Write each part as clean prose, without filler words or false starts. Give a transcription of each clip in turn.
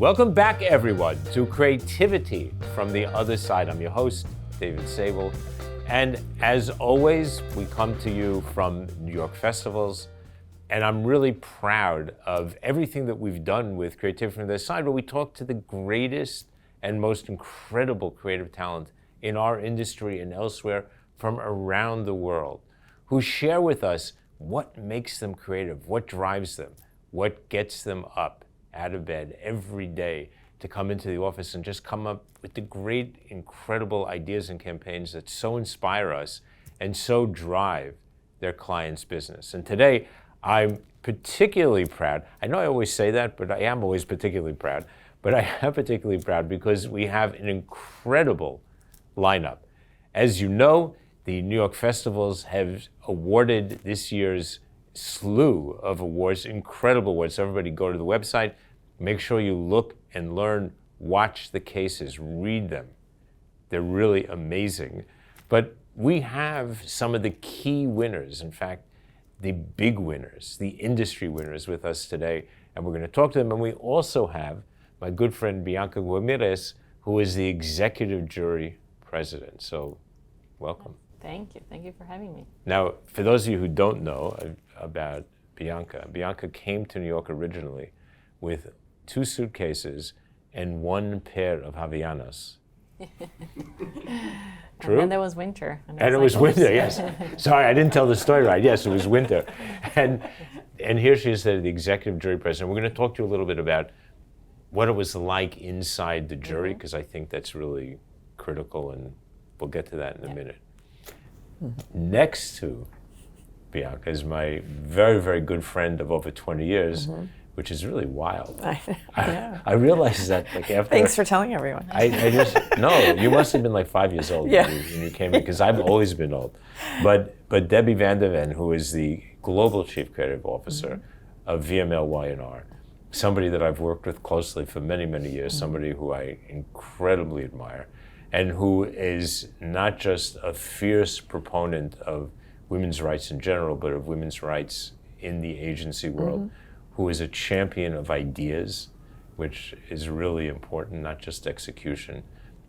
Welcome back, everyone, to Creativity from the Other Side. I'm your host, David Sable. And as always, we come to you from New York festivals. And I'm really proud of everything that we've done with Creativity from the Other Side, where we talk to the greatest and most incredible creative talent in our industry and elsewhere from around the world, who share with us what makes them creative, what drives them, what gets them up out of bed every day to come into the office and just come up with the great, incredible ideas and campaigns that so inspire us and so drive their clients' business. And today, I'm particularly proud. I know I always say that, but I am always particularly proud. But I am particularly proud because we have an incredible lineup. As you know, the New York festivals have awarded this year's slew of awards, incredible awards. So everybody go to the website, make sure you look and learn, watch the cases, read them. They're really amazing. But we have some of the key winners, in fact, the big winners, the industry winners with us today, and we're going to talk to them. And we also have my good friend Bianca Guimaraes, who is the Executive Jury President. So welcome. Thank you. Thank you for having me. Now, for those of you who don't know about Bianca, Bianca came to New York originally with 2 suitcases and 1 pair of Havaianas. True? And there was winter. And it was winter, yes. Sorry, I didn't tell the story right. Yes, it was winter. And here she is, the Executive Jury President. We're going to talk to you a little bit about what it was like inside the jury, because I think that's really critical, and we'll get to that in a minute. Next to Bianca is my very, very good friend of over 20 years, which is really wild. I realized that like after. Thanks for telling everyone. I just, no, you must have been like 5 years old when you came in, because I've always been old. But Debbie Vandeven, who is the Global Chief Creative Officer of VML Y&R, somebody that I've worked with closely for many, many years, somebody who I incredibly admire, and who is not just a fierce proponent of women's rights in general, but of women's rights in the agency world, who is a champion of ideas, which is really important, not just execution,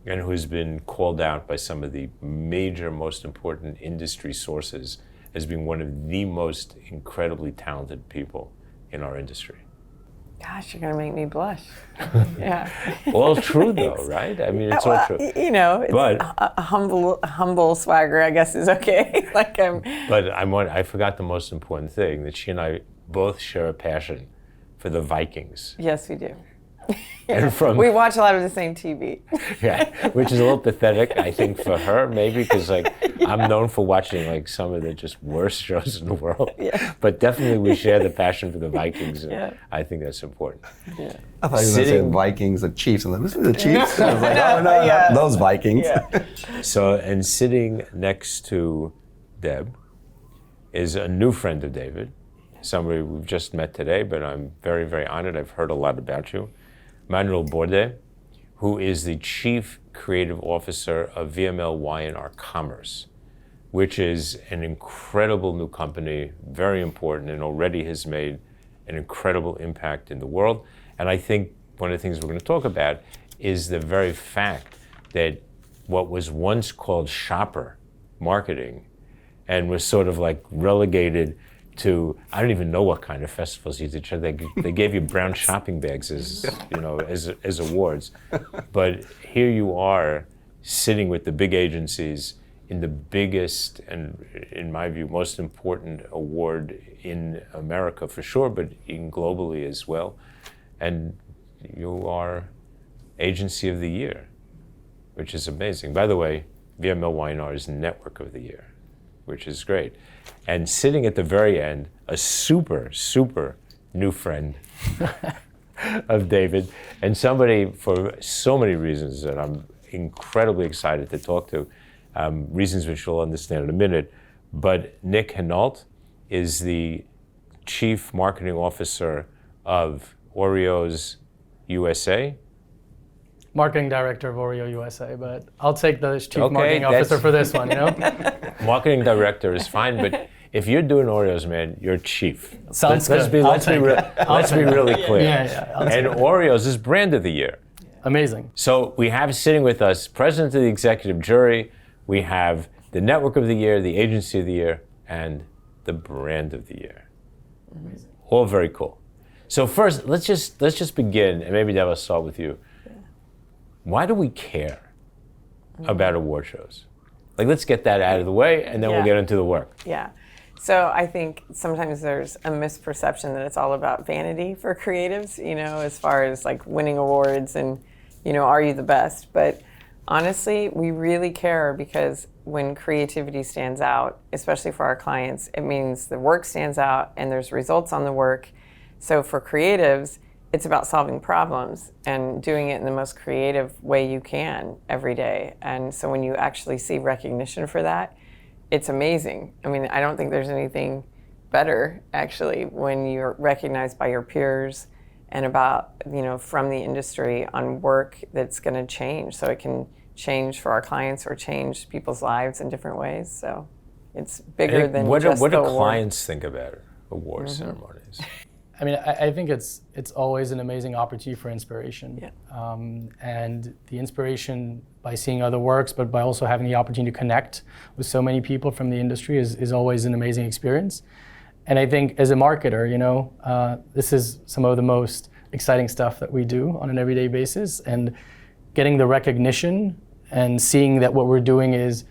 and who's been called out by some of the major, most important industry sources as being one of the most incredibly talented people in our industry. Gosh, you're gonna make me blush. Yeah. All true though, right? I mean, it's all true. You know, it's but a humble swagger, I guess, is okay. I forgot the most important thing, that she and I both share a passion for the Vikings. Yes, we do. And we watch a lot of the same TV. Yeah, which is a little pathetic, I think, for her, maybe, because like I'm known for watching like some of the just worst shows in the world. Yeah. But definitely we share the passion for the Vikings, and I think that's important. Yeah. I thought you were going to say Vikings, the Chiefs, and then this is the Chiefs. I was like, no, not those Vikings. Yeah. So, and sitting next to Deb is a new friend of David, somebody we've just met today, but I'm very, very honored. I've heard a lot about you. Manuel Bordé, who is the Chief Creative Officer of VML Y&R Commerce, which is an incredible new company, very important, and already has made an incredible impact in the world. And I think one of the things we're going to talk about is the very fact that what was once called shopper marketing and was sort of like relegated to, I don't even know what kind of festivals you did. They gave you brown shopping bags as awards. But here you are sitting with the big agencies in the biggest and, in my view, most important award in America for sure, but even globally as well. And you are Agency of the Year, which is amazing. By the way, VML Y&R is Network of the Year, which is great. And sitting at the very end, a super, super new friend of David, and somebody for so many reasons that I'm incredibly excited to talk to, reasons which you'll understand in a minute. But Nick Henault is the Chief Marketing Officer of OREO USA. Marketing Director of OREO USA, but I'll take the Chief Marketing Officer for this one, you know? Marketing Director is fine, but if you're doing Oreos, man, you're chief. Sounds let's good. Let's be really clear. Yeah. And Oreos is brand of the year. Amazing. So we have sitting with us president of the executive jury. We have the network of the year, the agency of the year, and the brand of the year. Amazing. All very cool. So first, let's just begin, and maybe Deb, I'll start with you. Why do we care about award shows? Like, let's get that out of the way, and then we'll get into the work. Yeah. So I think sometimes there's a misperception that it's all about vanity for creatives, as far as like winning awards and, are you the best? But honestly, we really care because when creativity stands out, especially for our clients, it means the work stands out and there's results on the work. So for creatives, it's about solving problems and doing it in the most creative way you can every day. And so when you actually see recognition for that, it's amazing. I mean, I don't think there's anything better, actually, when you're recognized by your peers and about, from the industry on work that's going to change. So it can change for our clients or change people's lives in different ways. So it's bigger than what just do the award. clients think about award ceremonies? I mean, I think it's always an amazing opportunity for inspiration. Yeah. And the inspiration by seeing other works, but by also having the opportunity to connect with so many people from the industry is always an amazing experience. And I think as a marketer, this is some of the most exciting stuff that we do on an everyday basis. And getting the recognition and seeing that what we're doing is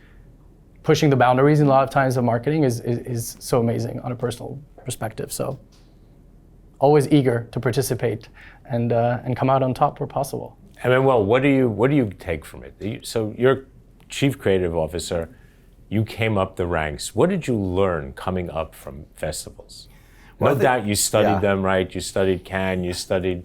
pushing the boundaries in a lot of times of marketing is so amazing on a personal perspective. So always eager to participate and come out on top where possible. And Manuel, what do you take from it? So you're Chief Creative Officer. You came up the ranks. What did you learn coming up from festivals? No doubt you studied them, right? You studied Cannes, you studied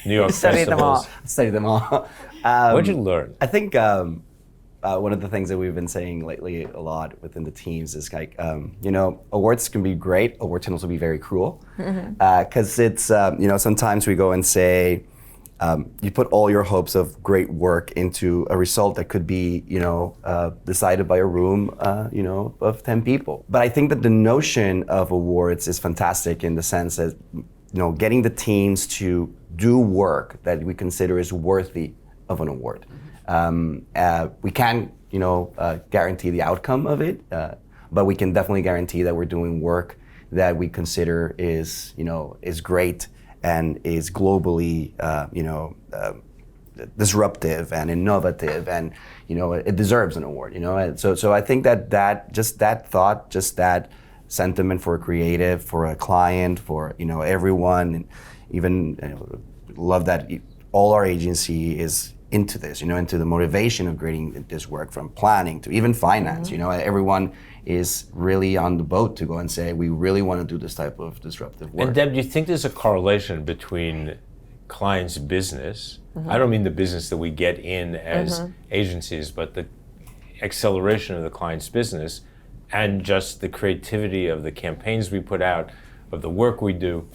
New York festivals. Studied them all. What did you learn? I think one of the things that we've been saying lately a lot within the teams is like, awards can be great. Awards can also be very cruel. Because it's, sometimes we go and say, you put all your hopes of great work into a result that could be, decided by a room, of 10 people. But I think that the notion of awards is fantastic in the sense that, getting the teams to do work that we consider is worthy of an award. We can't, guarantee the outcome of it, but we can definitely guarantee that we're doing work that we consider is great and is globally, disruptive and innovative, and it deserves an award. So I think that thought, just that sentiment for a creative, for a client, for everyone, and even love that all our agency is into this, into the motivation of creating this work, from planning to even finance. Everyone is really on the boat to go and say, we really want to do this type of disruptive work. And Deb, do you think there's a correlation between clients' business? I don't mean the business that we get in as agencies, but the acceleration of the client's business and just the creativity of the campaigns we put out, of the work we do?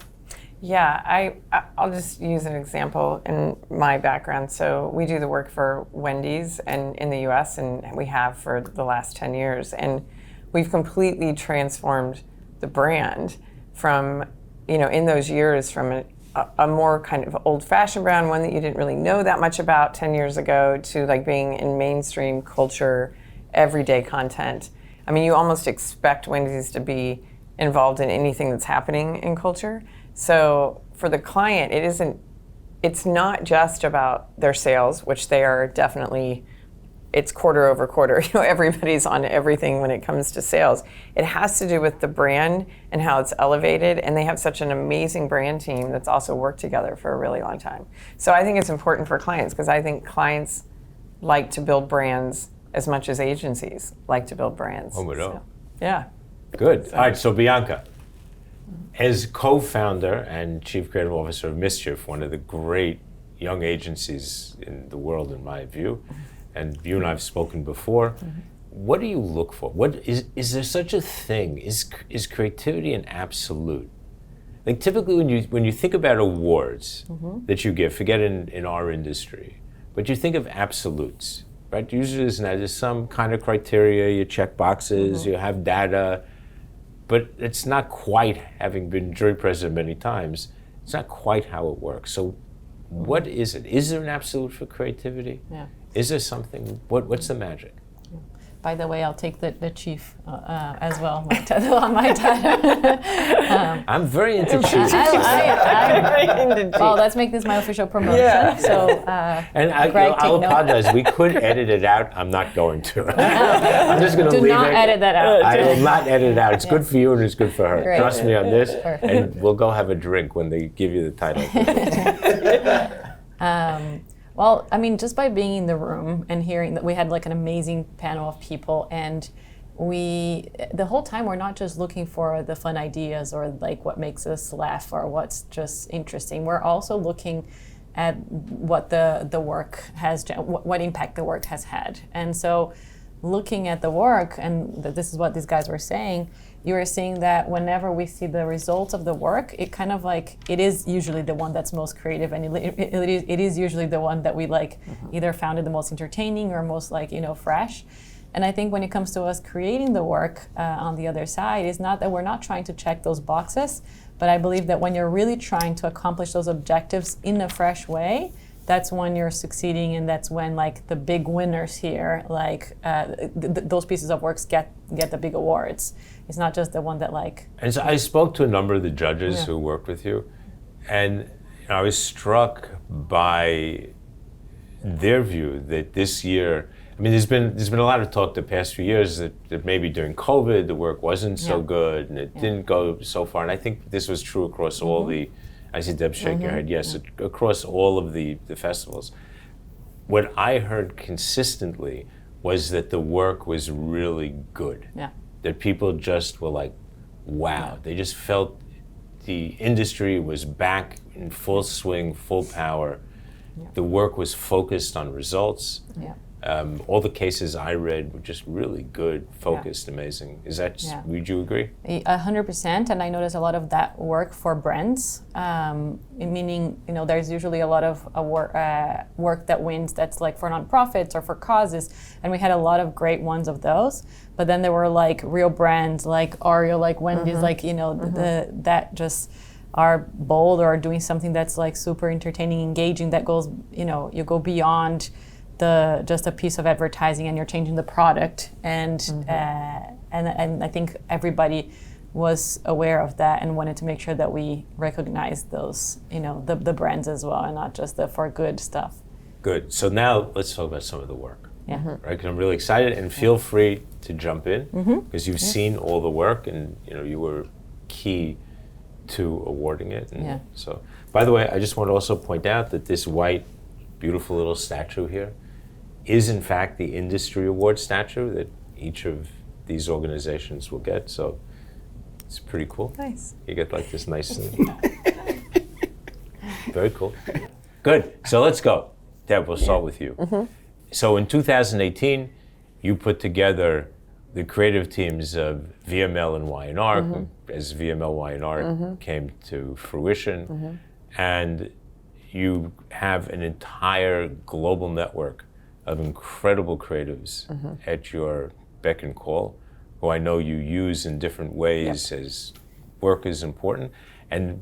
Yeah, I'll just use an example in my background. So we do the work for Wendy's and in the US, and we have for the last 10 years. And we've completely transformed the brand from, in those years, from a more kind of old-fashioned brand, one that you didn't really know that much about 10 years ago, to like being in mainstream culture, everyday content. I mean, you almost expect Wendy's to be involved in anything that's happening in culture. So for the client, it's not just about their sales, which they are definitely, it's quarter over quarter. Everybody's on everything when it comes to sales. It has to do with the brand and how it's elevated, and they have such an amazing brand team that's also worked together for a really long time. So I think it's important for clients, because I think clients like to build brands as much as agencies like to build brands. Oh, we know. So, yeah. Good. All right, so Bianca, as co-founder and Chief Creative Officer of Mischief, one of the great young agencies in the world, in my view, and you and I have spoken before, what do you look for? What is there such a thing? Is creativity an absolute? Like, typically when you think about awards that you give, forget in our industry, but you think of absolutes, right? Usually there's some kind of criteria, you check boxes, you have data. but it's not quite, having been jury president many times, it's not quite how it works. So what is it? Is there an absolute for creativity? Yeah. Is there something, what's the magic? By the way, I'll take the chief as well on my title. I'm very into chief. Well, let's make this my official promotion. Yeah. So, And Greg, I'll take note. apologize. We could edit it out. I'm not going to. I'm just going to Do leave not it. edit that out. I will not edit it out. It's good for you and it's good for her. Great. Trust me on this. Perfect. And we'll go have a drink when they give you the title. Well, I mean, just by being in the room and hearing that we had like an amazing panel of people, and the whole time we're not just looking for the fun ideas or like what makes us laugh or what's just interesting. We're also looking at what the work has, what impact the work has had. And so looking at the work, and this is what these guys were saying, you were seeing that whenever we see the results of the work, it kind of like, it is usually the one that's most creative, and it is usually the one that we like either found it the most entertaining or most like, fresh. And I think when it comes to us creating the work on the other side, it's not that we're not trying to check those boxes, but I believe that when you're really trying to accomplish those objectives in a fresh way, that's when you're succeeding, and that's when like the big winners here, like those pieces of works get the big awards. It's not just the one that like. And so I spoke to a number of the judges who worked with you, and I was struck by their view that this year, I mean, there's been a lot of talk the past few years that maybe during COVID the work wasn't so good and it didn't go so far, and I think this was true across all the. I see Deb shaking her head. Yes, across all of the festivals. What I heard consistently was that the work was really good. Yeah. That people just were like, wow. They just felt the industry was back in full swing, full power. Yeah. The work was focused on results. Yeah. All the cases I read were just really good, focused, amazing. Is that, would you agree? 100%, and I notice a lot of that work for brands, meaning, there's usually a lot of work that wins that's like for nonprofits or for causes, and we had a lot of great ones of those, but then there were like real brands like OREO, like Wendy's, like, that just are bold or are doing something that's like super entertaining, engaging, that goes, you go beyond just a piece of advertising, and you're changing the product, and I think everybody was aware of that and wanted to make sure that we recognize those, the brands as well, and not just the for good stuff. Good. So now let's talk about some of the work. Yeah. Right. Because I'm really excited, and feel free to jump in because you've seen all the work, and you were key to awarding it. And so, by the way, I just want to also point out that this white, beautiful little statue here is in fact the industry award statue that each of these organizations will get. So it's pretty cool. Nice. You get like this nice very cool. Good. So let's go. Deb, we'll start with you. So in 2018, you put together the creative teams of VML and Y&R as VML Y&R came to fruition. And you have an entire global network of incredible creatives at your beck and call, who I know you use in different ways as work is important. And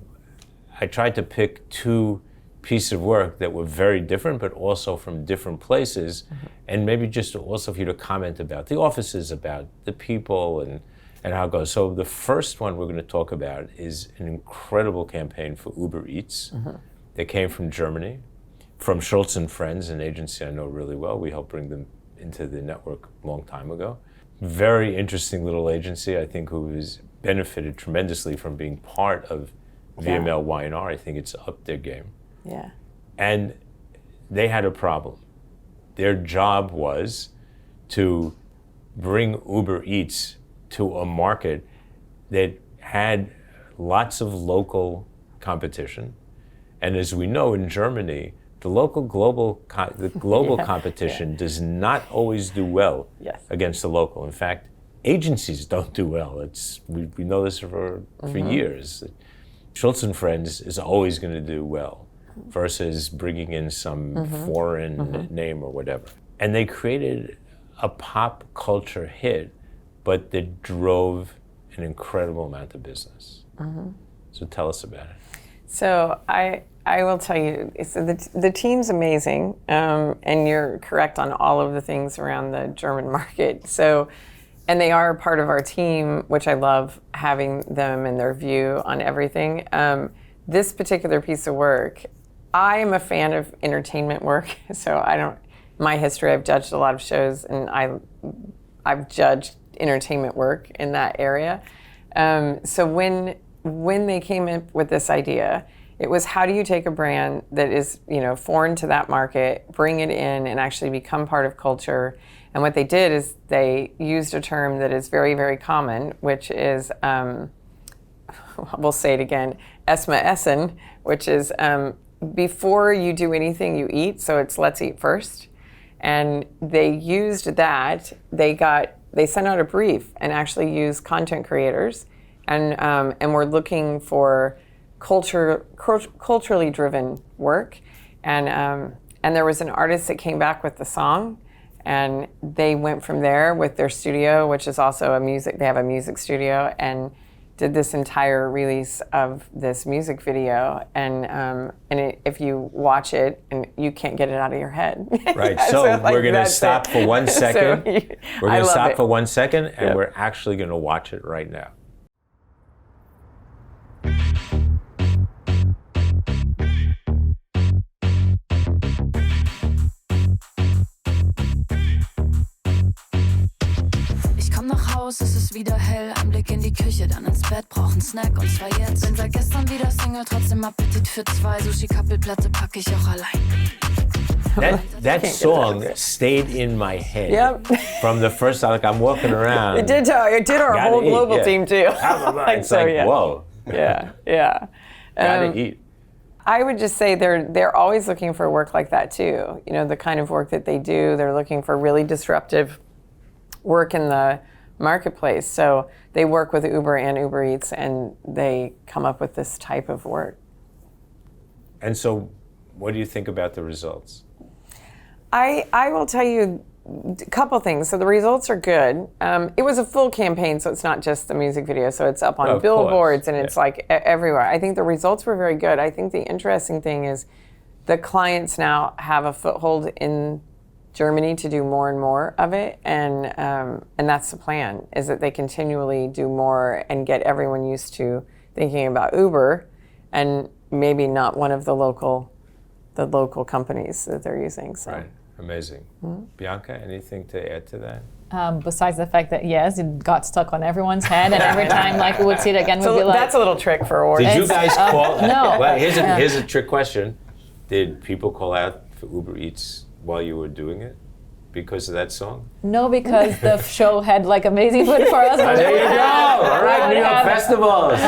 I tried to pick two pieces of work that were very different, but also from different places, and maybe just also for you to comment about the offices, about the people, and how it goes. So the first one we're going to talk about is an incredible campaign for Ubereats that came from Germany, from Schultz and Friends, an agency I know really well. We helped bring them into the network a long time ago. Very interesting little agency, I think, who has benefited tremendously from being part of VML Y&R. I think it's upped their game. Yeah. And they had a problem. Their job was to bring Ubereats to a market that had lots of local competition. And as we know, in Germany, the global competition does not always do well against the local. In fact, agencies don't do well. We know this for years. Schultz and Friends is always going to do well versus bringing in some foreign name or whatever. And they created a pop culture hit, but that drove an incredible amount of business. So tell us about it. So I will tell you, so the team's amazing, and you're correct on all of the things around the German market. So, and they are part of our team, which I love having them and their view on everything. This particular piece of work, I am a fan of entertainment work, so my history, I've judged a lot of shows, and I've judged entertainment work in that area. So when they came up with this idea, it was, how do you take a brand that is, foreign to that market, bring it in and actually become part of culture? And what they did is they used a term that is very, very common, which is, we'll say it again, Esma Essen, which is before you do anything you eat, so it's let's eat first. And they used that, they sent out a brief and actually used content creators, and we're looking for culturally driven work. And there was an artist that came back with the song, and they went from there with their studio, which is also they have a music studio, and did this entire release of this music video, and if you watch it, and you can't get it out of your head. Right. So we're going to stop for 1 second. We're going to stop for 1 second, and we're actually going to watch it right now. Es ist wieder hell, ein Blick in die Küche, dann ins Bett, brauchen Snack und zwar jetzt. Bin seit gestern wieder Single, trotzdem Appetit für 2. Sushi-Kappelplatte pack ich auch allein. That song stayed in my head from the first time. Like, I'm walking around. It did our whole global team too. It's whoa. Yeah. Gotta eat. I would just say they're always looking for work like that too. The kind of work that they do, they're looking for really disruptive work in the marketplace. So they work with Uber and Ubereats, and they come up with this type of work. And so what do you think about the results? I will tell you a couple things. So the results are good. It was a full campaign, so it's not just the music video. So it's up on billboards, and it's like everywhere. I think the results were very good. I think the interesting thing is the clients now have a foothold in Germany to do more and more of it, and that's the plan, is that they continually do more and get everyone used to thinking about Uber and maybe not one of the local companies that they're using. So. Right, amazing. Bianca, anything to add to that? Besides the fact that, yes, it got stuck on everyone's head, and every time we would see it again, we'd be like... That's a little trick for awards. Did you guys call... No. Well, here's a trick question. Did people call out for Ubereats while you were doing it because of that song? No, because the show had amazing food for us. There you go. All right, New York festivals.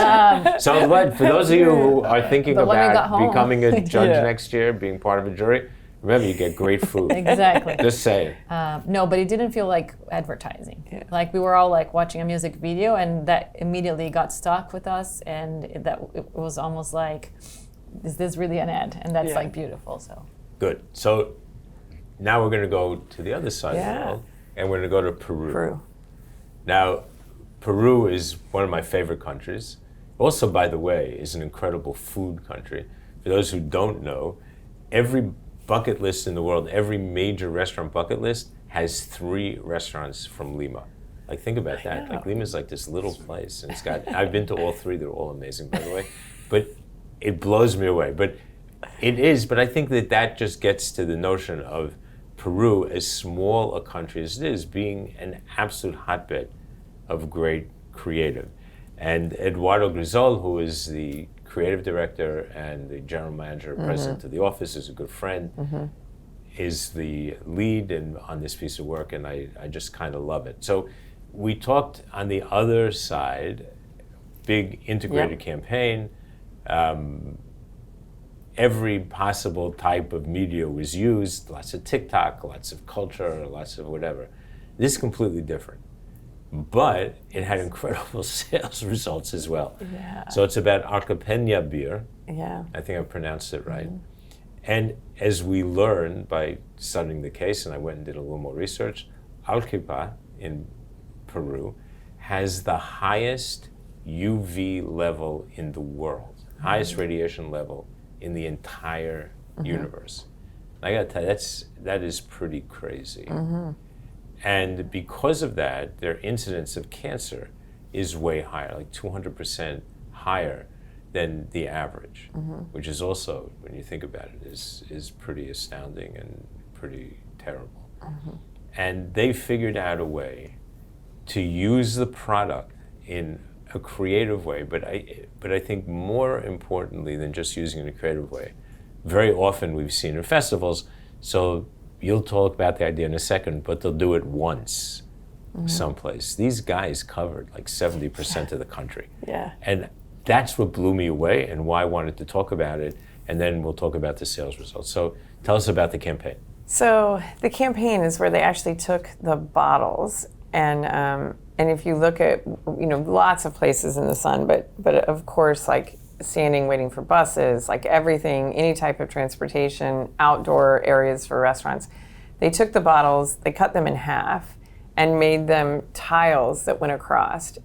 So what, for those of you who are thinking about becoming a judge next year, being part of a jury, remember, you get great food. Exactly. Just saying. No, but it didn't feel like advertising. Yeah. We were all watching a music video, and that immediately got stuck with us, and it was almost like, is this really an ad? And that's beautiful. So good. So now we're going to go to the other side of the world, and we're going to go to Peru. Now, Peru is one of my favorite countries. Also, by the way, is an incredible food country. For those who don't know, every bucket list in the world, every major restaurant bucket list has 3 restaurants from Lima. Think about that. Lima's this little place, and it's got, I've been to all 3, they're all amazing, by the way, but it blows me away. But I think that just gets to the notion of Peru, as small a country as it is, being an absolute hotbed of great creative. And Eduardo Grisol, who is the creative director and the general manager, president of the office, is a good friend, is the lead on this piece of work, and I just kind of love it. So we talked on the other side, big integrated campaign. Every possible type of media was used, lots of TikTok, lots of culture, lots of whatever. This is completely different. But it had incredible sales results as well. Yeah. So it's about Arcapena beer. Yeah. I think I pronounced it right. And as we learned by studying the case, and I went and did a little more research, Arcapena in Peru has the highest UV level in the world, highest radiation level in the entire universe. I gotta tell you, that is pretty crazy. And because of that, their incidence of cancer is way higher, like 200% higher than the average, which is also, when you think about it, is pretty astounding and pretty terrible. And they figured out a way to use the product in a creative way, but I think more importantly than just using it in a creative way, very often we've seen in festivals, so you'll talk about the idea in a second, but they'll do it once someplace. These guys covered like 70% of the country. Yeah. And that's what blew me away and why I wanted to talk about it, and then we'll talk about the sales results. So tell us about the campaign. So the campaign is where they actually took the bottles, and if you look at, lots of places in the sun, but of course, like standing waiting for buses, like everything, any type of transportation, outdoor areas for restaurants, they took the bottles, they cut them in half, and made them tiles that went across,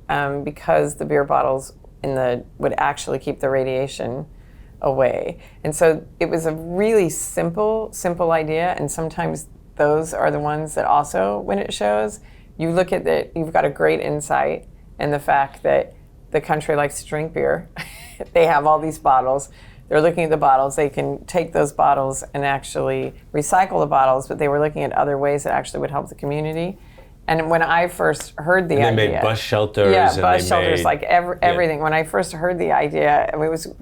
because the beer bottles would actually keep the radiation away. And so it was a really simple idea, and sometimes those are the ones that also, when it shows, you look at that, you've got a great insight in the fact that the country likes to drink beer. They have all these bottles. They're looking at the bottles. They can take those bottles and actually recycle the bottles, but they were looking at other ways that actually would help the community. And when I first heard the idea, they made bus shelters. Yeah, bus shelters, like everything. When I first heard the idea, I mean, it was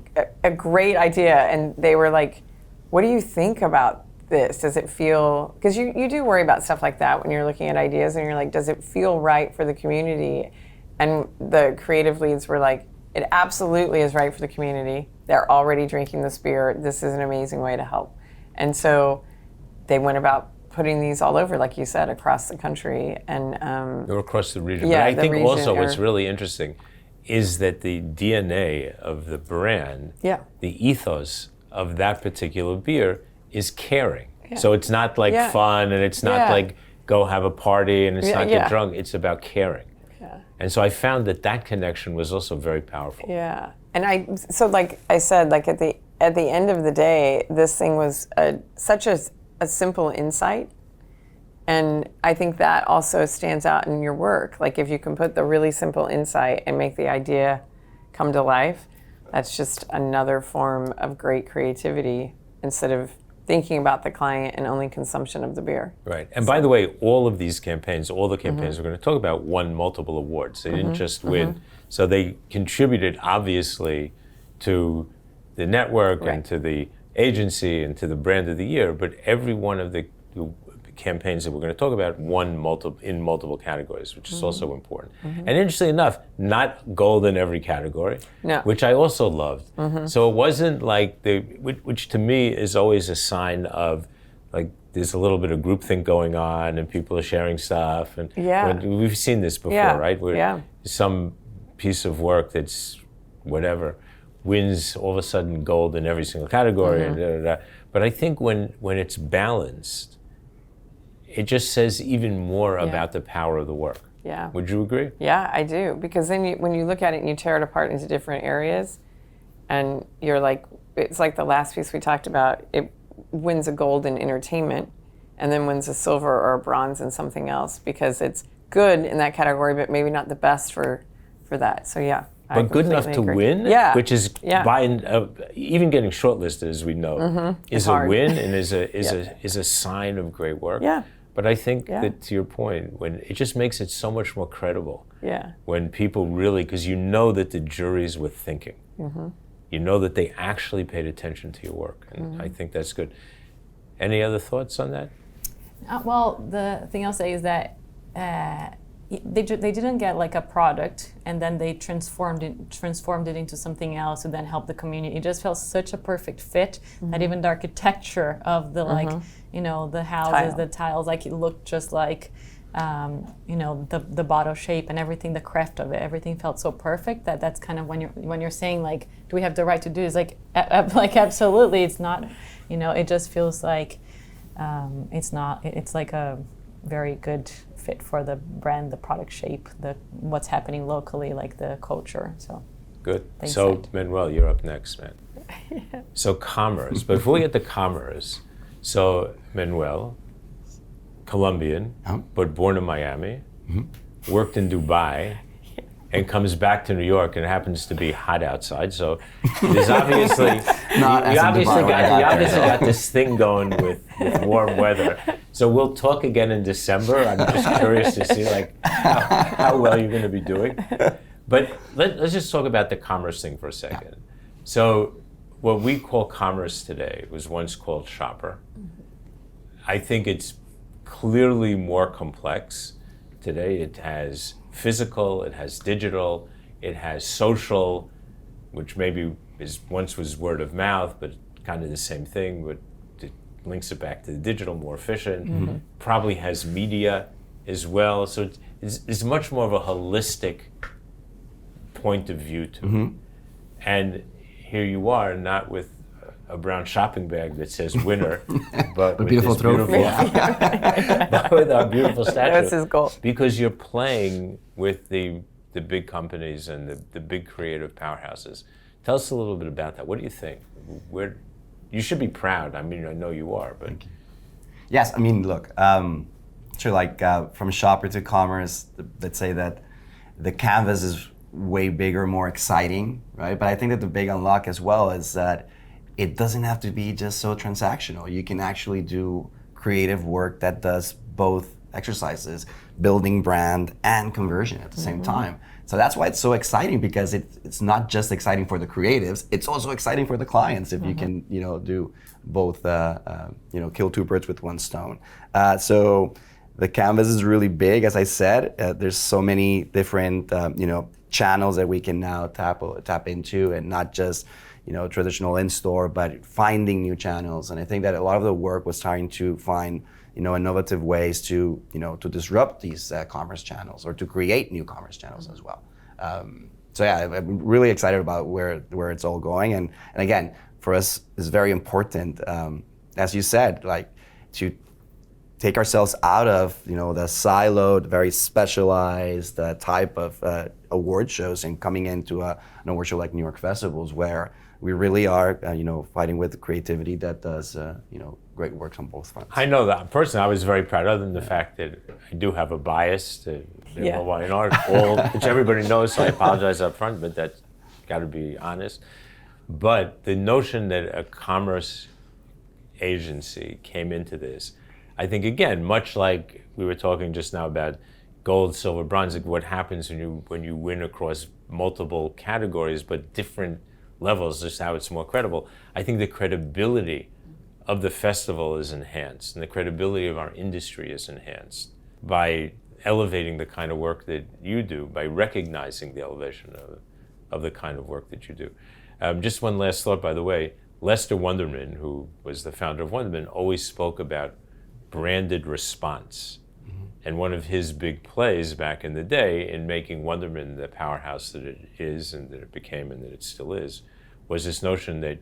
a great idea, and they were like, "What do you think about this? Does it feel?" Because you do worry about stuff like that when you're looking at ideas, and you're like, "Does it feel right for the community?" And the creative leads were like, "It absolutely is right for the community. They're already drinking this beer. This is an amazing way to help." And so they went about putting these all over, like you said, across the country. And or across the region. Yeah, but I the think region, also what's really interesting is that the DNA of the brand, the ethos of that particular beer is caring. Yeah. So it's not like fun, and it's not like go have a party, and it's not get drunk. It's about caring. Yeah. And so I found that connection was also very powerful. Yeah. And so like I said, like at the end of the day, this thing was such a simple insight. And I think that also stands out in your work. Like if you can put the really simple insight and make the idea come to life, that's just another form of great creativity instead of thinking about the client and only consumption of the beer. Right. And by the way, all of these campaigns, all the campaigns we're going to talk about, won multiple awards. They didn't just win. So they contributed, obviously, to the network and to the agency and to the brand of the year, but every one of the campaigns that we're going to talk about won in multiple categories, which is also important. And interestingly enough, not gold in every category, which I also loved. So it wasn't like which to me is always a sign of like there's a little bit of groupthink going on and people are sharing stuff. And we've seen this before, right? Where some piece of work that's whatever wins all of a sudden gold in every single category. And But I think when it's balanced, it just says even more about the power of the work. Yeah. Would you agree? Yeah, I do. Because then when you look at it and you tear it apart into different areas, and you're like, it's like the last piece we talked about, it wins a gold in entertainment and then wins a silver or a bronze in something else because it's good in that category, but maybe not the best for that. So yeah. But good enough to win, which is even getting shortlisted, as we know, is a win and is a sign of great work. Yeah. But I think that to your point, when it just makes it so much more credible. Yeah. When people really, because you know that the juries were thinking, you know that they actually paid attention to your work, and I think that's good. Any other thoughts on that? Well, the thing I'll say is that. They didn't get like a product and then they transformed it into something else and then helped the community. It just felt such a perfect fit that even the architecture of the the houses, the tiles, like it looked just like the bottle shape and everything, the craft of it, everything felt so perfect that's kind of when you're saying like, do we have the right to do this? Like absolutely, it's not. It just feels like it's not. It's like a very good fit for the brand, the product shape, the what's happening locally, like the culture. So Good. Thanks, So, Ed. Manuel, you're up next, man. So commerce. But before we get to commerce, so Manuel, Colombian, but born in Miami, worked in Dubai, and comes back to New York, and it happens to be hot outside. So there's obviously you obviously got this thing going with warm weather. So we'll talk again in December. I'm just curious to see like how well you're going to be doing. But let's just talk about the commerce thing for a second. So what we call commerce today was once called shopper. I think it's clearly more complex today. It has physical, it has digital, it has social, which maybe once was word of mouth, but kind of the same thing, but it links it back to the digital, more efficient. Probably has media as well. So it's much more of a holistic point of view to it. And here you are, not with a brown shopping bag that says winner, but with beautiful this trophy. but with our beautiful statue. That's his goal. Because you're playing with the big companies and the big creative powerhouses. Tell us a little bit about that. What do you think? You should be proud. I mean, I know you are, but. Yes, I mean, look, sure, like from shopper to commerce, let's say that the canvas is way bigger, more exciting, right? But I think that the big unlock as well is that it doesn't have to be just so transactional. You can actually do creative work that does both exercises, building brand and conversion at the same time. So that's why it's so exciting, because it's not just exciting for the creatives, it's also exciting for the clients if you can, do both, kill two birds with one stone. So the canvas is really big, as I said. There's so many different, channels that we can now tap into, and not just traditional in-store, but finding new channels. And I think that a lot of the work was trying to find, innovative ways to disrupt these commerce channels, or to create new commerce channels as well. So yeah, I'm really excited about where it's all going. And again, for us, it's very important, as you said, like to take ourselves out of the siloed, very specialized type of award shows, and coming into an award show like New York Festivals, where we really are, fighting with the creativity that does, great work on both fronts. I know that. Personally, I was very proud, other than the fact that I do have a bias to an article, which everybody knows, so I apologize up front, but that's got to be honest. But the notion that a commerce agency came into this, I think, again, much like we were talking just now about gold, silver, bronze, like what happens when you win across multiple categories, but different levels, just how it's more credible. I think the credibility of the festival is enhanced, and the credibility of our industry is enhanced by elevating the kind of work that you do, by recognizing the elevation of the kind of work that you do. Just one last thought, by the way. Lester Wunderman, who was the founder of Wunderman, always spoke about branded response. And one of his big plays back in the day in making Wunderman the powerhouse that it is, and that it became, and that it still is, was this notion that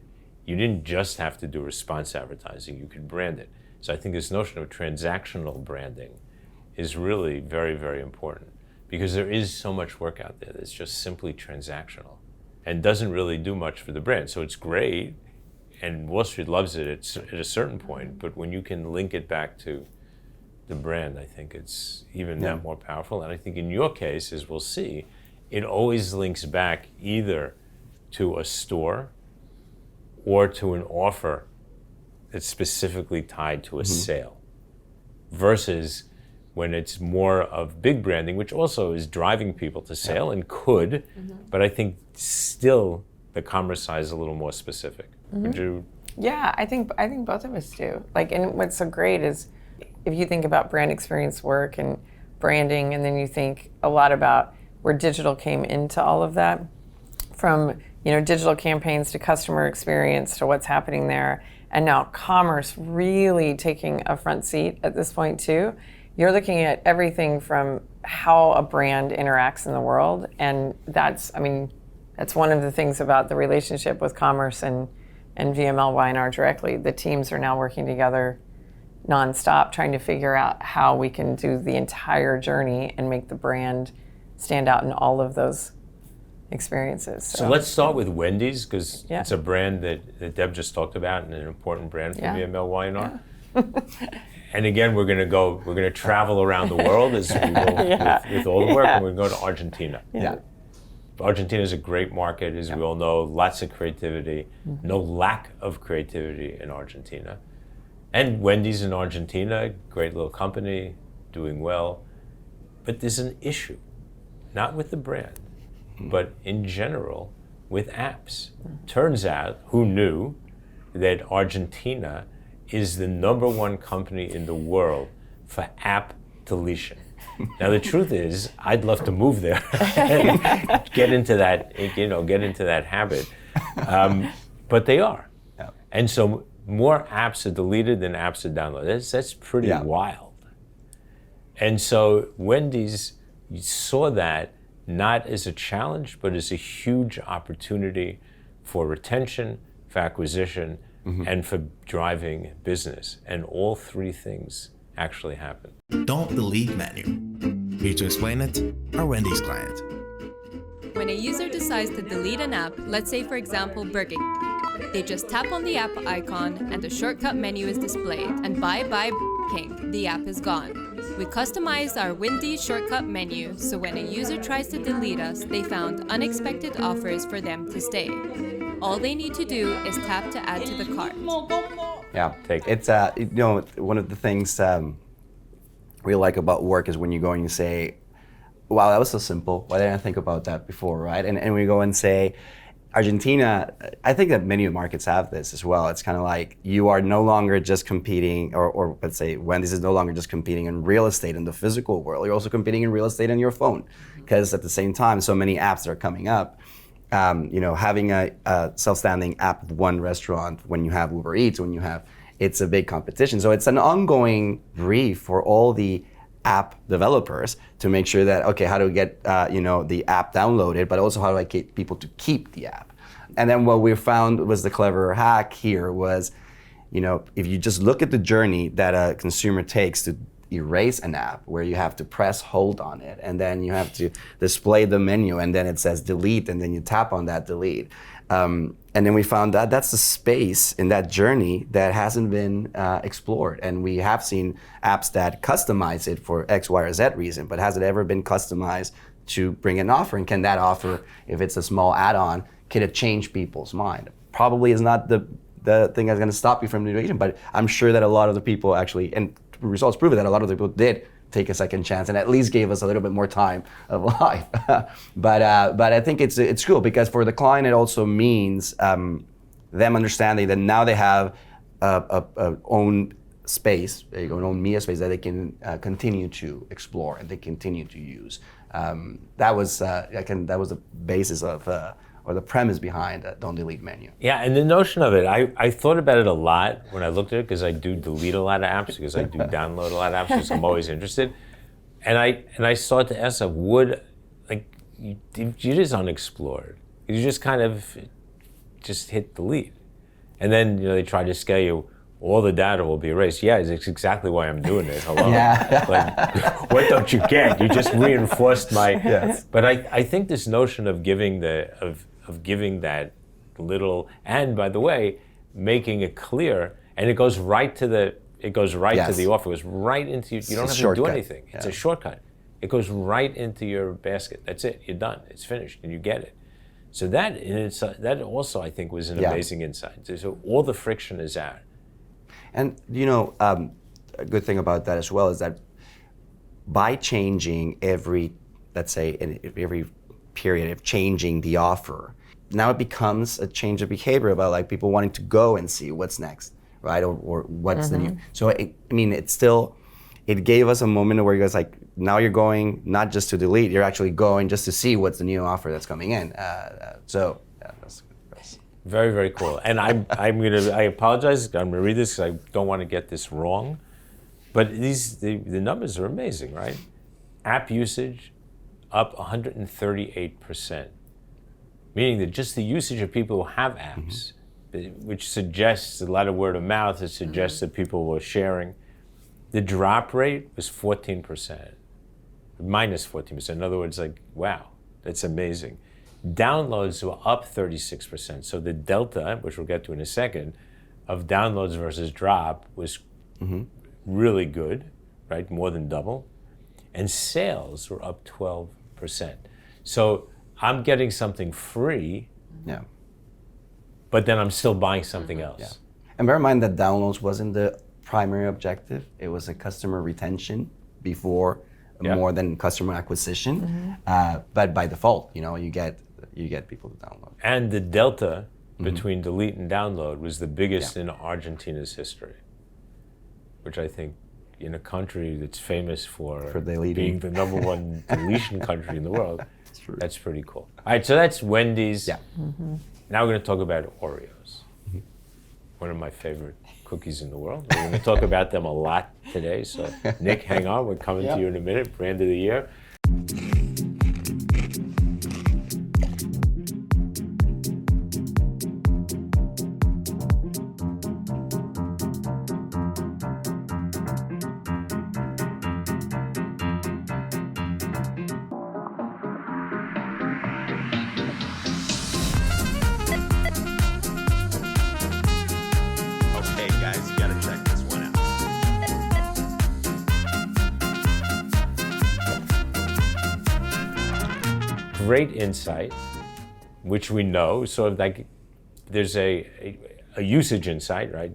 you didn't just have to do response advertising, you could brand it. So I think this notion of transactional branding is really very, very important, because there is so much work out there that's just simply transactional and doesn't really do much for the brand. So it's great, and Wall Street loves it at a certain point, but when you can link it back to the brand, I think it's even that more powerful. And I think in your case, as we'll see, it always links back either to a store or to an offer that's specifically tied to a sale, versus when it's more of big branding, which also is driving people to sale and could, but I think still the commerce side is a little more specific. Would you? Yeah, I think both of us do. And what's so great is, if you think about brand experience work and branding, and then you think a lot about where digital came into all of that, from digital campaigns to customer experience to what's happening there, and now commerce really taking a front seat at this point too. You're looking at everything from how a brand interacts in the world, and that's one of the things about the relationship with commerce and VML Y&R directly. The teams are now working together nonstop trying to figure out how we can do the entire journey and make the brand stand out in all of those experiences. So let's start with Wendy's, because Yeah. it's a brand that Deb just talked about and an important brand for Yeah. VML Y&R. And again, we're going to travel around the world as we will with all the work, and we're going to go to Argentina. Yeah. Argentina is a great market, as we all know, lots of creativity, no lack of creativity in Argentina. And Wendy's in Argentina, great little company, doing well. But there's an issue, not with the brand, but in general with apps. Turns out, who knew that Argentina is the #1 company in the world for app deletion. Now the truth is, I'd love to move there and get into that habit, but they are, and so more apps are deleted than apps are downloaded. That's pretty wild. And so Wendy's saw that not as a challenge, but as a huge opportunity for retention, for acquisition, and for driving business. And all three things actually happen. Don't delete menu. Here to explain it, our Wendy's client. When a user decides to delete an app, let's say for example Burger King, they just tap on the app icon and the shortcut menu is displayed, and bye bye Burger King, the app is gone. We customized our Wendy's shortcut menu so when a user tries to delete us, they found unexpected offers for them to stay. All they need to do is tap to add to the cart. Yeah, Take it's one of the things we like about work is when you go and you say, wow, that was so simple. Why didn't I think about that before, right? And we go and say, Argentina, I think that many markets have this as well. It's kind of like you are no longer just competing, or let's say Wendy's is no longer just competing in real estate in the physical world. You're also competing in real estate on your phone, because at the same time, so many apps are coming up. Having a self-standing app with one restaurant, when you have Ubereats, it's a big competition. So it's an ongoing brief for all the app developers to make sure that, okay, how do we get the app downloaded, but also how do I get people to keep the app? And then what we found was the clever hack here was, if you just look at the journey that a consumer takes to erase an app, where you have to press hold on it, and then you have to display the menu, and then it says delete, and then you tap on that delete. And then we found that that's the space in that journey that hasn't been explored. And we have seen apps that customize it for X, Y, or Z reason, but has it ever been customized to bring an offer? And can that offer, if it's a small add-on, can it change people's mind? Probably is not the thing that's going to stop you from doing it, but I'm sure that a lot of the people actually, and results prove that a lot of the people did take a second chance and at least gave us a little bit more time of life. But I think it's cool, because for the client it also means them understanding that now they have a own space, an own Mia space that they can continue to explore and they continue to use. That was the basis of or the premise behind Don't Delete menu. Yeah, and the notion of it, I thought about it a lot when I looked at it, because I do delete a lot of apps, because I do download a lot of apps, because I'm always interested. And I started to ask, you just unexplored. You just kind of just hit delete. And then they try to scale you, all the data will be erased. Yeah, it's exactly why I'm doing it. Hello. Yeah. What don't you get? You just reinforced my. Yes. But I think this notion of giving of giving that little, and by the way, making it clear, and it goes right to the offer. It goes right into you don't have to do anything. It's a shortcut. It goes right into your basket. That's it. You're done. It's finished, and you get it. So that also I think was an amazing insight. So all the friction is out. And a good thing about that as well is that by changing every period of changing the offer, now it becomes a change of behavior about people wanting to go and see what's next, right? Or what's the new. So it gave us a moment where you guys now you're going not just to delete, you're actually going just to see what's the new offer that's coming in. That's very, very cool. And I apologize, I'm gonna read this because I don't want to get this wrong, but the numbers are amazing, right? App usage up 138%, meaning that just the usage of people who have apps, which suggests a lot of word of mouth, it suggests that people were sharing, The drop rate was 14%, minus 14%. In other words, like, wow, that's amazing. Downloads were up 36%. So the delta, which we'll get to in a second, of downloads versus drop was really good, right? More than double. And sales were up 12%. So I'm getting something free, but then I'm still buying something else. Yeah. And bear in mind that downloads wasn't the primary objective. It was a customer retention before more than customer acquisition. But by default, you get people to download. And the delta between delete and download was the biggest in Argentina's history, which I think in a country that's famous for being the number one deletion country in the world, that's pretty cool. All right, so that's Wendy's. Yeah. Now we're going to talk about Oreos, one of my favorite cookies in the world. We're going to talk about them a lot today, so Nick, hang on. We're coming to you in a minute, brand of the year. Great insight, which we know. So like there's a usage insight, right?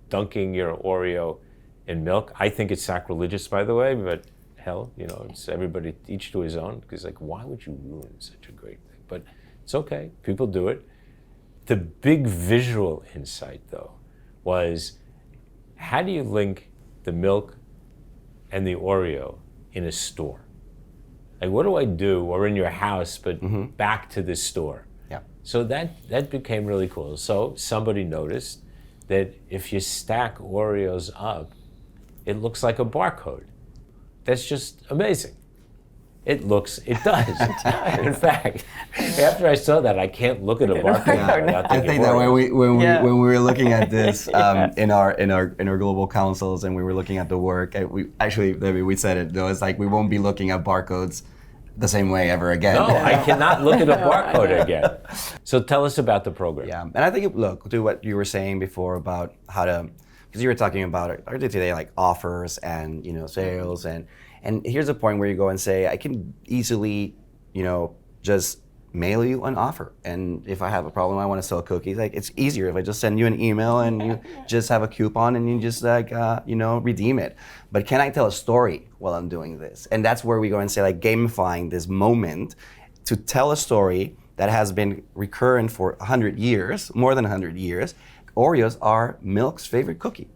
Dunking your Oreo in milk. I think it's sacrilegious, by the way, but hell, it's everybody, each to his own. Because like, why would you ruin such a great thing? But it's okay, people do it. The big visual insight, though, was how do you link the milk and the Oreo in a store? Like, what do I do, or in your house, but back to the store? Yeah. So that became really cool. So somebody noticed that if you stack Oreos up, it looks like a barcode. That's just amazing. It does. In fact, after I saw that, I can't look at a barcode without I thinking think that Oreo. when we were looking at this in our global councils, and we were looking at the work, we said it though. It's like we won't be looking at barcodes the same way ever again. No, I cannot look at a barcode again. So tell us about the program. Yeah, and I think look to what you were saying before about how to, because you were talking about our day-to-day like offers and sales and here's a point where you go and say I can easily just mail you an offer, and if I have a problem I want to sell cookies, like it's easier if I just send you an email and you just have a coupon and you just redeem it. But can I tell a story while I'm doing this? And that's where we go and say like gamifying this moment to tell a story that has been recurrent for 100 years, more than 100 years. Oreos are milk's favorite cookie,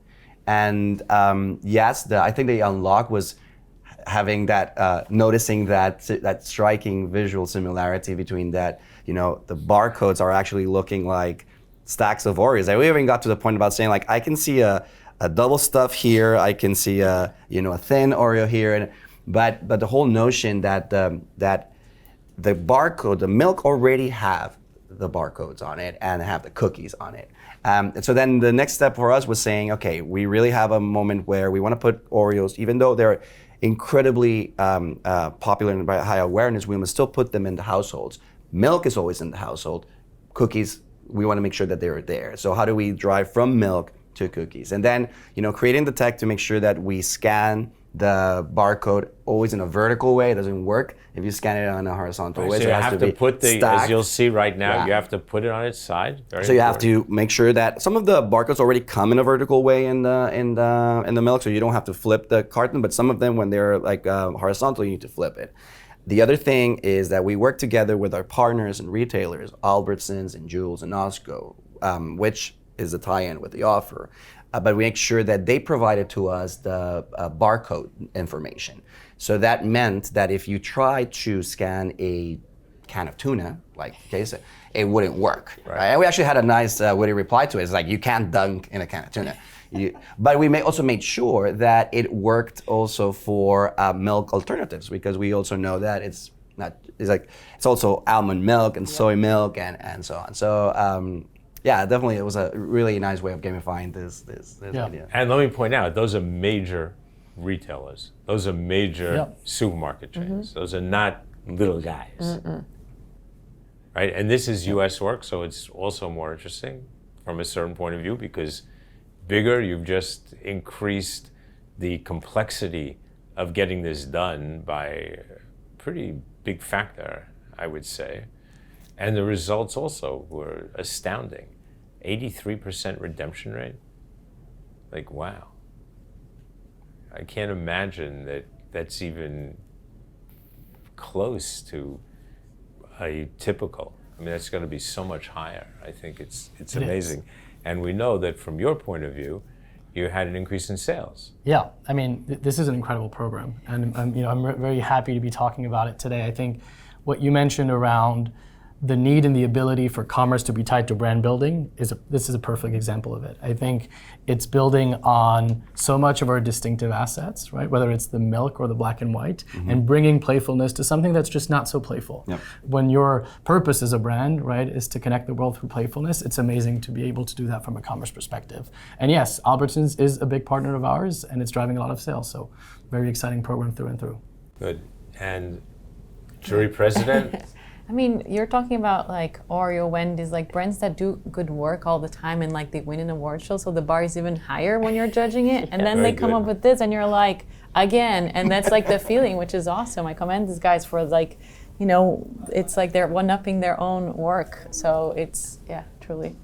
and I think the unlock was having that, noticing that striking visual similarity between that, the barcodes are actually looking like stacks of Oreos. And we even got to the point about saying like, I can see a double stuff here, I can see a thin Oreo here, but the whole notion that the barcode, the milk already have the barcodes on it and have the cookies on it. And so then the next step for us was saying, okay, we really have a moment where we want to put Oreos, even though they're incredibly popular and by high awareness, we must still put them in the households. Milk is always in the household. Cookies, we want to make sure that they're there. So how do we drive from milk to cookies? And then, creating the tech to make sure that we scan the barcode always in a vertical way. It doesn't work if you scan it on a horizontal way. So you have to put as you'll see right now, you have to put it on its side. So you have to make sure that some of the barcodes already come in a vertical way in the milk, so you don't have to flip the carton. But some of them, when they're like horizontal, you need to flip it. The other thing is that we work together with our partners and retailers, Albertsons and Jules and Osco, which is a tie-in with the offer. But we make sure that they provided to us the barcode information. So that meant that if you try to scan a can of tuna, like case, it wouldn't work. Right? And we actually had a nice witty reply to it. It's like, you can't dunk in a can of tuna. But we also made sure that it worked also for milk alternatives, because we also know that it's also almond milk and soy milk and so on. So. Yeah, definitely, it was a really nice way of gamifying this idea. And let me point out, those are major retailers. Those are major supermarket chains. Those are not little guys. Right? And this is US work, so it's also more interesting from a certain point of view because bigger, you've just increased the complexity of getting this done by a pretty big factor, I would say. And the results also were astounding. 83% redemption rate. Like, wow. I can't imagine that that's even close to a typical. I mean, that's going to be so much higher. I think it's amazing. And we know that from your point of view, you had an increase in sales. Yeah, I mean, this is an incredible program, and I'm very happy to be talking about it today. I think what you mentioned around the need and the ability for commerce to be tied to brand building this is a perfect example of it. I think it's building on so much of our distinctive assets, right? Whether it's the milk or the black and white, and bringing playfulness to something that's just not so playful. Yep. When your purpose as a brand, right, is to connect the world through playfulness, it's amazing to be able to do that from a commerce perspective. And yes, Albertsons is a big partner of ours, and it's driving a lot of sales. So, very exciting program through and through. Good. And jury president. I mean, you're talking about like Oreo, Wendy's, like brands that do good work all the time and like they win an award show, so the bar is even higher when you're judging it. And then they come up with this and you're like, again, and that's like the feeling, which is awesome. I commend these guys for like, you know, it's like they're one-upping their own work. So it's, yeah, truly,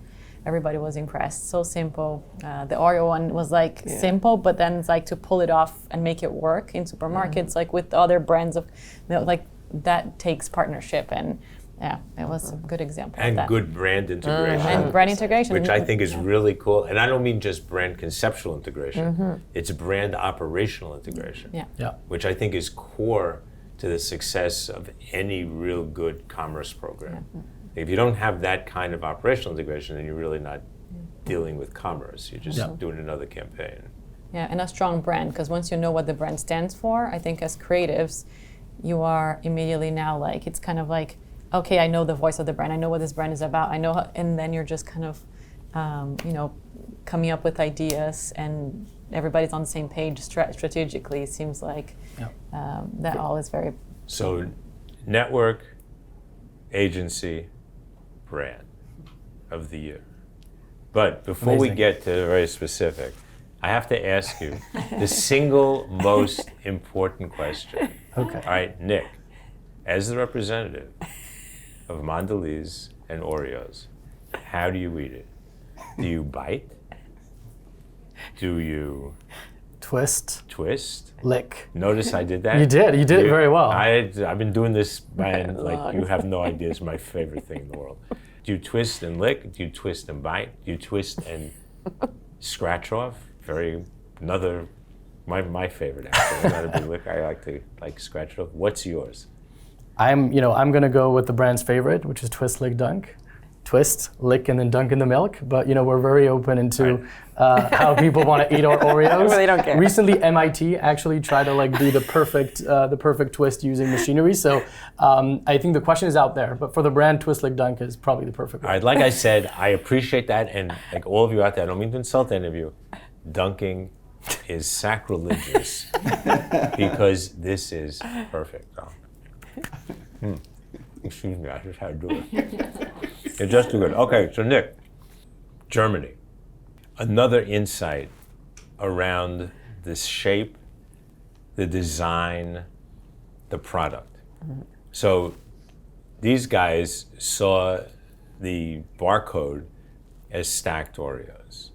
everybody was impressed. So simple. The Oreo one was like simple, but then it's like to pull it off and make it work in supermarkets, like with other brands of milk, like that takes partnership, and yeah, it was a good example and of that. Good brand integration. And brand integration. Which I think is really cool. And I don't mean just brand conceptual integration. It's brand operational integration. Yeah. Which I think is core to the success of any real good commerce program. If you don't have that kind of operational integration, then you're really not dealing with commerce. You're just doing another campaign. Yeah, and a strong brand, because once you know what the brand stands for, I think as creatives, you are immediately now like, it's kind of like, okay, I know the voice of the brand, I know what this brand is about, I know how, and then you're just kind of, you know, coming up with ideas and everybody's on the same page strategically. It seems like that all is very... So network, agency, brand of the year. But before we get to the very specific, I have to ask you the single most important question. Okay. All right, Nick, as the representative of Mondelēz and Oreos, how do you eat it? Do you bite? Do you twist? Lick. Notice I did that? You did it very well. I've been doing this, man, like you have no idea. It's my favorite thing in the world. Do you twist and lick? Do you twist and bite? Do you twist and scratch off? My favorite actually. I'm not a big licker. I like to scratch it off. What's yours? I'm gonna go with the brand's favorite, which is twist, lick, dunk. Twist, lick, and then dunk in the milk. But we're very open into how people want to eat our Oreos. They don't care. Recently, MIT actually tried to do the perfect twist using machinery. So I think the question is out there. But for the brand, twist, lick, dunk is probably the perfect one. All right, like I said, I appreciate that, and like all of you out there, I don't mean to insult any of you. Dunking is sacrilegious because this is perfect. Excuse me, I just had to do it. It's just too good. Okay, so Nick, Germany. Another insight around the shape, the design, the product. So these guys saw the barcode as stacked Oreos.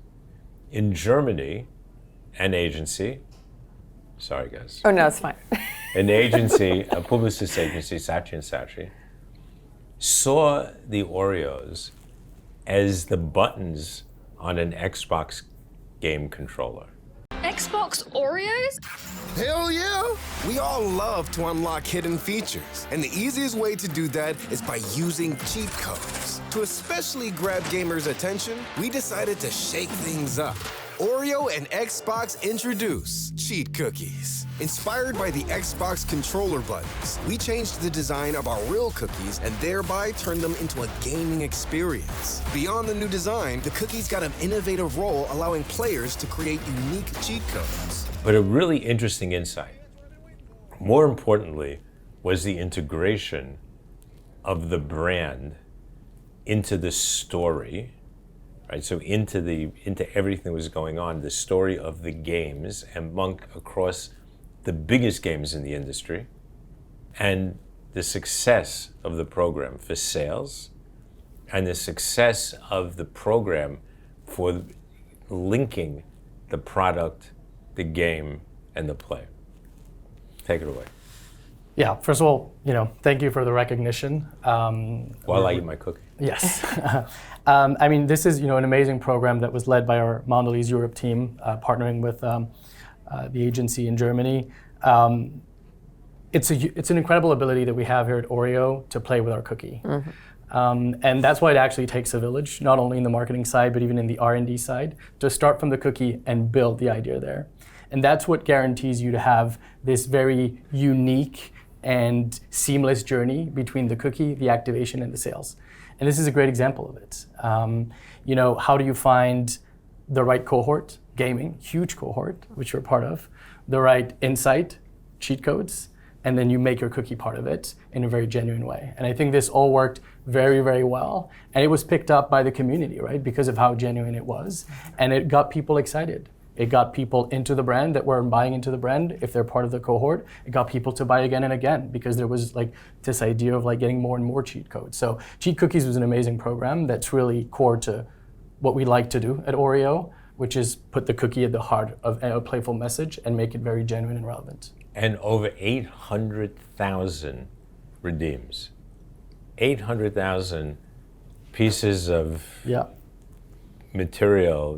In Germany, an agency, sorry guys. Oh no, it's fine. An agency, a publicist agency, Saatchi & Saatchi, saw the Oreos as the buttons on an Xbox game controller. Xbox Oreos? Hell yeah! We all love to unlock hidden features, and the easiest way to do that is by using cheat codes. To especially grab gamers' attention, we decided to shake things up. Oreo and Xbox introduce Cheat Cookies. Inspired by the Xbox controller buttons, we changed the design of our real cookies and thereby turned them into a gaming experience. Beyond the new design, the cookies got an innovative role, allowing players to create unique cheat codes. But a really interesting insight, more importantly, was the integration of the brand into the story, right? So into everything that was going on, the story of the games and across the biggest games in the industry, and the success of the program for sales, and the success of the program for linking the product, the game, and the play. Take it away. Yeah, first of all, thank you for the recognition. While I eat my cookie. Yes. I mean, this is, an amazing program that was led by our Mondelēz Europe team, partnering with the agency in Germany. It's an incredible ability that we have here at Oreo to play with our cookie. Mm-hmm. And that's why it actually takes a village, not only in the marketing side, but even in the R&D side, to start from the cookie and build the idea there. And that's what guarantees you to have this very unique and seamless journey between the cookie, the activation, and the sales. And this is a great example of it. How do you find the right cohort, gaming, huge cohort, which you're part of, the right insight, cheat codes, and then you make your cookie part of it in a very genuine way. And I think this all worked very, very well. And it was picked up by the community, right? Because of how genuine it was. And it got people excited. It got people into the brand that were buying into the brand if they're part of the cohort. It got people to buy again and again because there was this idea of getting more and more cheat codes. So Cheat Cookies was an amazing program that's really core to what we like to do at Oreo, which is put the cookie at the heart of a playful message and make it very genuine and relevant. And over 800,000 redeems. 800,000 pieces of material,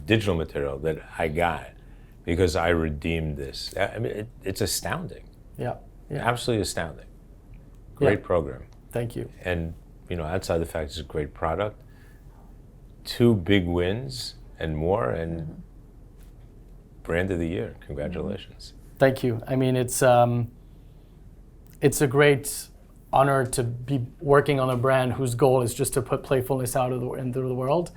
digital material that I got because I redeemed this. I mean, it's astounding. Yeah. Absolutely astounding. Great program. Thank you. And, outside the fact it's a great product, 2 big wins and more, and brand of the year. Congratulations. Thank you. I mean, it's a great honor to be working on a brand whose goal is just to put playfulness into the world.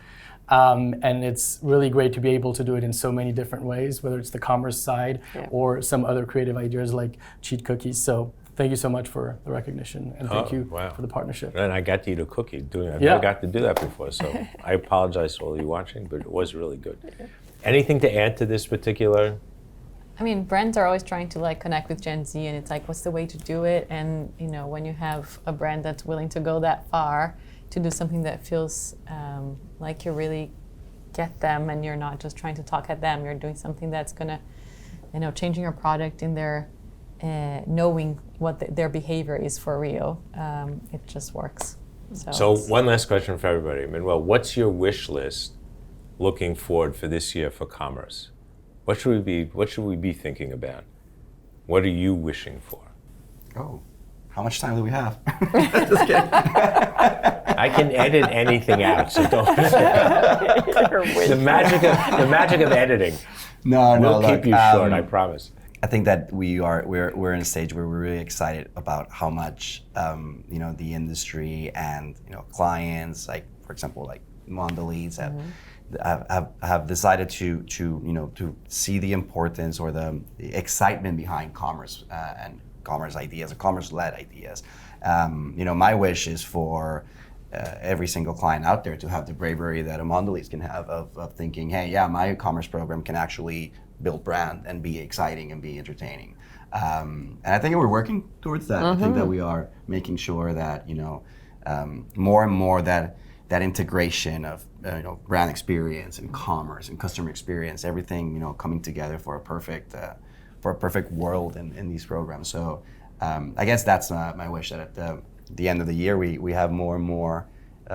And it's really great to be able to do it in so many different ways, whether it's the commerce side or some other creative ideas like Cheat Cookies. So thank you so much for the recognition, and thank you for the partnership. And I got to eat a cookie doing it. I've never got to do that before, so I apologize to all of you watching, but it was really good. Anything to add to this particular? I mean, brands are always trying to connect with Gen Z, and it's what's the way to do it? And when you have a brand that's willing to go that far to do something that feels like you really get them, and you're not just trying to talk at them, you're doing something that's gonna, changing your product in their knowing what their behavior is for real. It just works. So one last question for everybody. Manuel, what's your wish list looking forward for this year for commerce? What should we be thinking about? What are you wishing for? Oh, how much time do we have? Just kidding. I can edit anything out, so don't. The magic of editing. We'll keep you short, I promise. I think that we're in a stage where we're really excited about how much the industry and clients, for example, Mondelēz have decided to see the importance or the excitement behind commerce and commerce ideas, or commerce-led ideas. My wish is for every single client out there to have the bravery that a Mondelēz can have of thinking, hey, my commerce program can actually build brand and be exciting and be entertaining. And I think we're working towards that. I think that we are making sure that more and more that integration of brand experience and commerce and customer experience, everything coming together for a perfect world in these programs. So I guess that's my wish, that at the end of the year we have more and more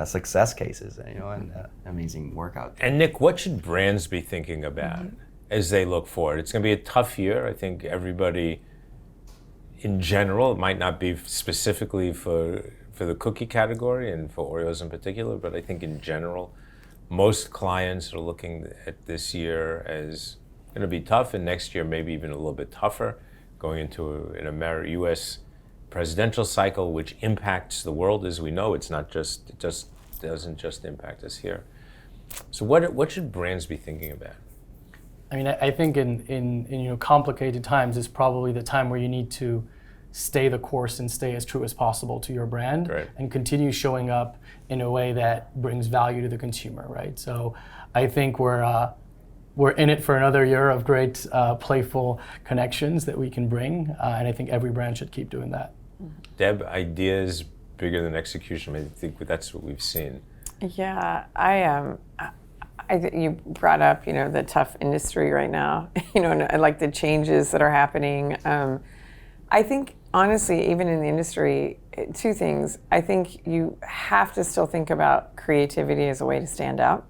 success cases, and amazing work out there. And Nick, what should brands be thinking about as they look forward? It's going to be a tough year. I think everybody in general, it might not be specifically for the cookie category and for Oreos in particular, but I think in general, most clients are looking at this year as going to be tough, and next year maybe even a little bit tougher, going into an U.S. presidential cycle, which impacts the world, as we know. It just doesn't just impact us here. So what should brands be thinking about? I mean, I think in complicated times is probably the time where you need to stay the course and stay as true as possible to your brand, right, and continue showing up in a way that brings value to the consumer, right? So I think we're in it for another year of great playful connections that we can bring, and I think every brand should keep doing that. Deb, ideas bigger than execution. I think that's what we've seen. Yeah, you brought up, the tough industry right now, and like the changes that are happening. I think, honestly, even in the industry, two things. I think you have to still think about creativity as a way to stand out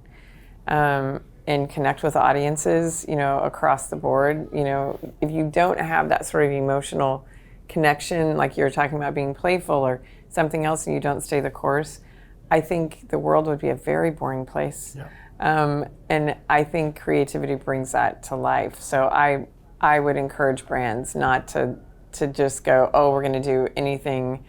and connect with audiences, across the board. If you don't have that sort of emotional connection, like you're talking about being playful or something else, and you don't stay the course, I think the world would be a very boring place. Yeah. And I think creativity brings that to life. So I would encourage brands not to just go, oh, we're going to do anything,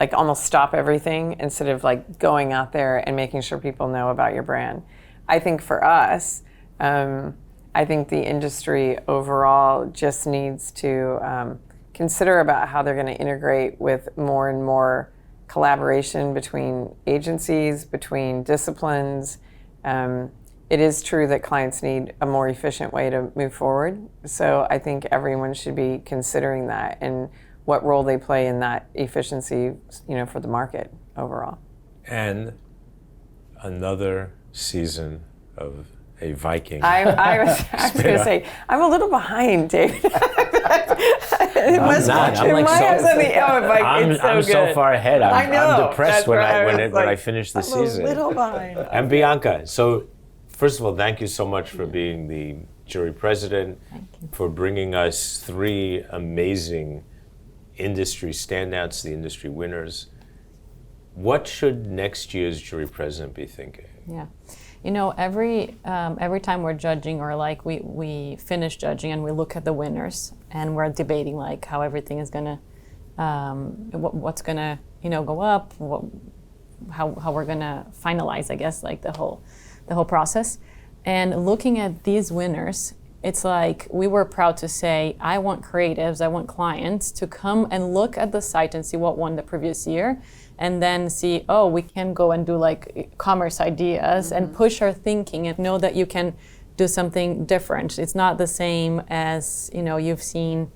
like almost stop everything, instead of like going out there and making sure people know about your brand. I think for us, I think the industry overall just needs to consider about how they're going to integrate with more and more collaboration between agencies, between disciplines. It is true that clients need a more efficient way to move forward. So I think everyone should be considering that and what role they play in that efficiency, for the market overall. And another season of a Viking. I was going to say, I'm a little behind, David. I'm so far ahead. I'm depressed when I finish the season. I'm a little behind. And Bianca, so first of all, thank you so much for being the jury president, for bringing us 3 amazing industry standouts, the industry winners. What should next year's jury president be thinking? Yeah. Every time we're judging, or like we finish judging and we look at the winners and we're debating like how everything is gonna, what's gonna go up, how we're gonna finalize, I guess, like the whole process. And looking at these winners, it's like we were proud to say, I want creatives, I want clients to come and look at the site and see what won the previous year, and then see, oh, we can go and do like commerce ideas and push our thinking and know that you can do something different. It's not the same as you've seen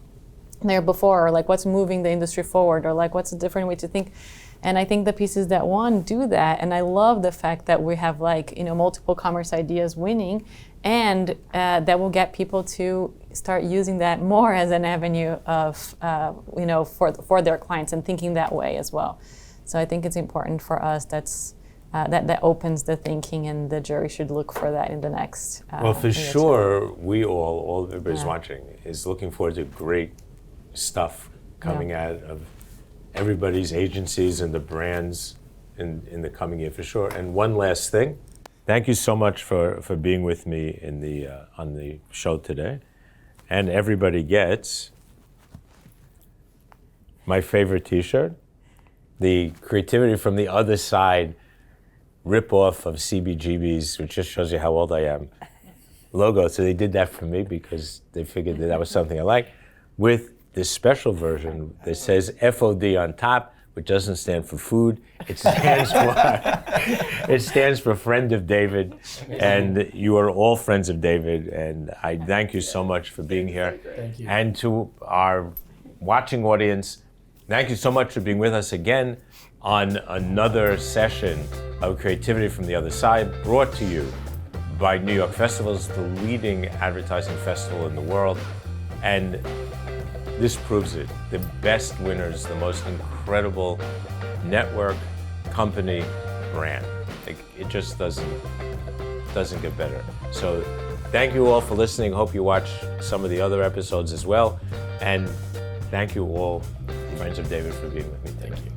there before, or like what's moving the industry forward, or like what's a different way to think. And I think the pieces that won do that. And I love the fact that we have like multiple commerce ideas winning, and that will get people to start using that more as an avenue of for their clients, and thinking that way as well. So I think it's important for us that opens the thinking, and the jury should look for that in the next. Well, for sure, we all everybody's watching is looking forward to great stuff coming out of everybody's agencies and the brands in the coming year, for sure. And one last thing, thank you so much for being with me on the show today. And everybody gets my favorite T-shirt, the Creativity from the Other Side rip-off of CBGB's, which just shows you how old I am, logo. So they did that for me because they figured that was something I like, with this special version that says FOD on top, which doesn't stand for food. It stands for Friend of David, and you are all friends of David, and I thank you so much for being here. Thank you. And to our watching audience, thank you so much for being with us again on another session of Creativity from the Other Side, brought to you by New York Festivals, the leading advertising festival in the world. And this proves it. The best winners, the most incredible network, company, brand. It just doesn't get better. So thank you all for listening. Hope you watch some of the other episodes as well. And thank you all, friends of David, for being with me. Thank you.